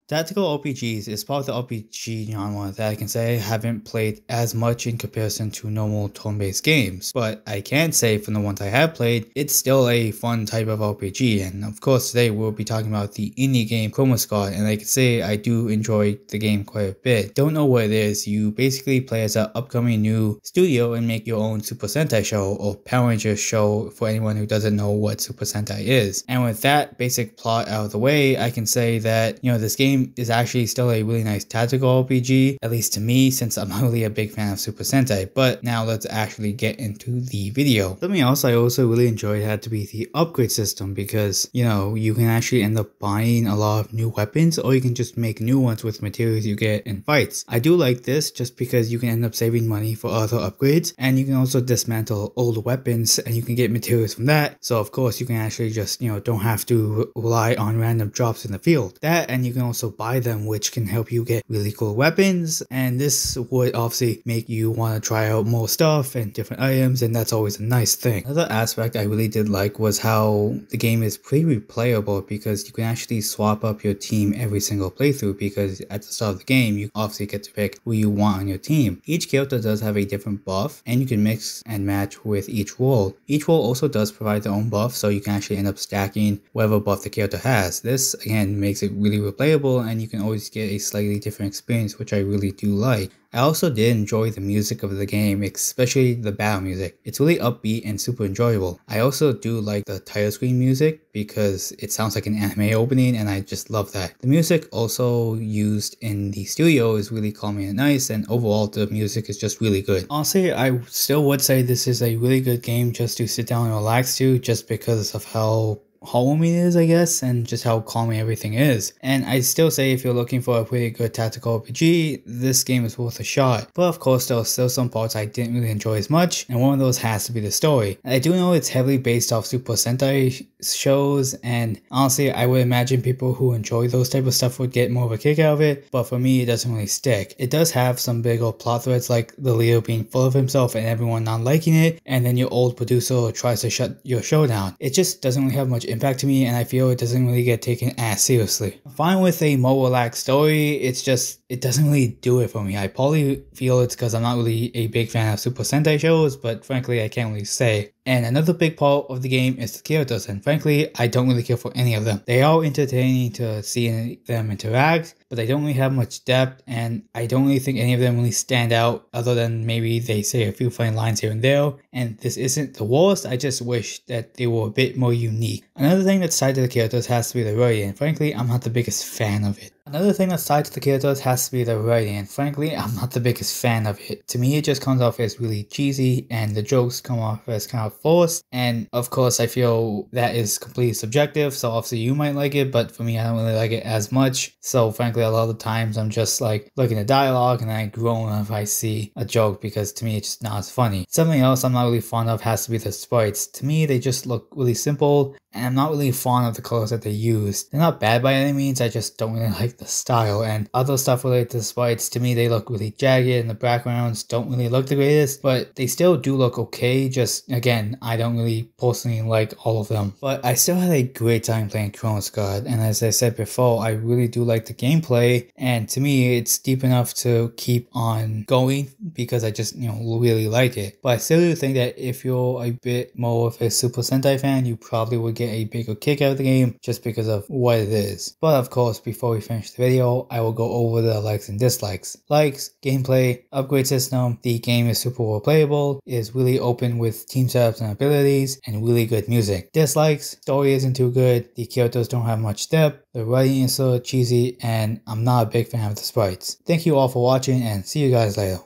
Tactical RPGs is part of the RPG genre that I can say I haven't played as much in comparison to normal turn-based games, but I can say from the ones I have played, it's still a fun type of RPG, and of course today we'll be talking about the indie game Chroma, and I can say I do enjoy the game quite a bit. Don't know what it is, you basically play as an upcoming new studio and make your own Super Sentai show, or Power Rangers show for anyone who doesn't know what Super Sentai is. And with that basic plot out of the way, I can say that, this game is actually still a really nice tactical RPG, at least to me, since I'm not really a big fan of Super Sentai. But now let's actually get into the video. Something else I also really enjoyed had to be the upgrade system, because you can actually end up buying a lot of new weapons, or you can just make new ones with materials you get in fights. I do like this just because you can end up saving money for other upgrades, and you can also dismantle old weapons and you can get materials from that. So of course you can actually just don't have to rely on random drops in the field. That, and you can also buy them, which can help you get really cool weapons, and this would obviously make you want to try out more stuff and different items, and that's always a nice thing. Another aspect I really did like was how the game is pretty replayable, because you can actually swap up your team every single playthrough, because at the start of the game you obviously get to pick who you want on your team. Each character does have a different buff, and you can mix and match with each role. Each role also does provide their own buff, so you can actually end up stacking whatever buff the character has. This again makes it really replayable, and you can always get a slightly different experience, which I really do like. I also did enjoy the music of the game, especially the battle music. It's really upbeat and super enjoyable. I also do like the title screen music because it sounds like an anime opening, and I just love that. The music also used in the studio is really calming and nice, and overall the music is just really good. Honestly, I still would say this is a really good game just to sit down and relax to, just because of how heartwarming it is, I guess, and just how calming everything is. And I still say if you're looking for a pretty good tactical RPG, this game is worth a shot. But of course there are still some parts I didn't really enjoy as much, and one of those has to be the story. I do know it's heavily based off Super Sentai shows, and honestly I would imagine people who enjoy those type of stuff would get more of a kick out of it, but for me it doesn't really stick. It does have some big old plot threads, like the leader being full of himself and everyone not liking it, and then your old producer tries to shut your show down. It just doesn't really have much impact to me, and I feel it doesn't really get taken as seriously. I'm fine with a more relaxed story, it's just it doesn't really do it for me. I probably feel it's because I'm not really a big fan of Super Sentai shows, but frankly I can't really say. And another big part of the game is the characters, and frankly I don't really care for any of them. They are entertaining to see them interact, but they don't really have much depth, and I don't really think any of them really stand out, other than maybe they say a few funny lines here and there. And this isn't the worst, I just wish that they were a bit more unique. Another thing that's tied to the characters has to be the writing, and frankly I'm not the biggest fan of it. Another thing that's tied to the characters has to be the writing, and frankly I'm not the biggest fan of it. To me it just comes off as really cheesy, and the jokes come off as kind of forced, and of course I feel that is completely subjective, so obviously you might like it, but for me I don't really like it as much. So frankly a lot of the times I'm just like looking at dialogue and I groan if I see a joke, because to me it's just not as funny. Something else I'm not really fond of has to be the sprites. To me they just look really simple, and I'm not really fond of the colors that they use. They're not bad by any means, I just don't really like the style. And other stuff related to the sprites, to me they look really jagged, and the backgrounds don't really look the greatest, but they still do look okay. Just again, I don't really personally like all of them. But I still had a great time playing Chroma, and as I said before, I really do like the gameplay, and to me it's deep enough to keep on going because I just really like it. But I still do think that if you're a bit more of a Super Sentai fan, you probably would get a bigger kick out of the game just because of what it is. But of course, before we finish the video, I will go over the likes and dislikes. Likes, gameplay, upgrade system. The game is super well playable, is really open with team setups and abilities, and really good music. Dislikes, story isn't too good, the characters don't have much depth, the writing is so cheesy, and I'm not a big fan of the sprites. Thank you all for watching, and see you guys later.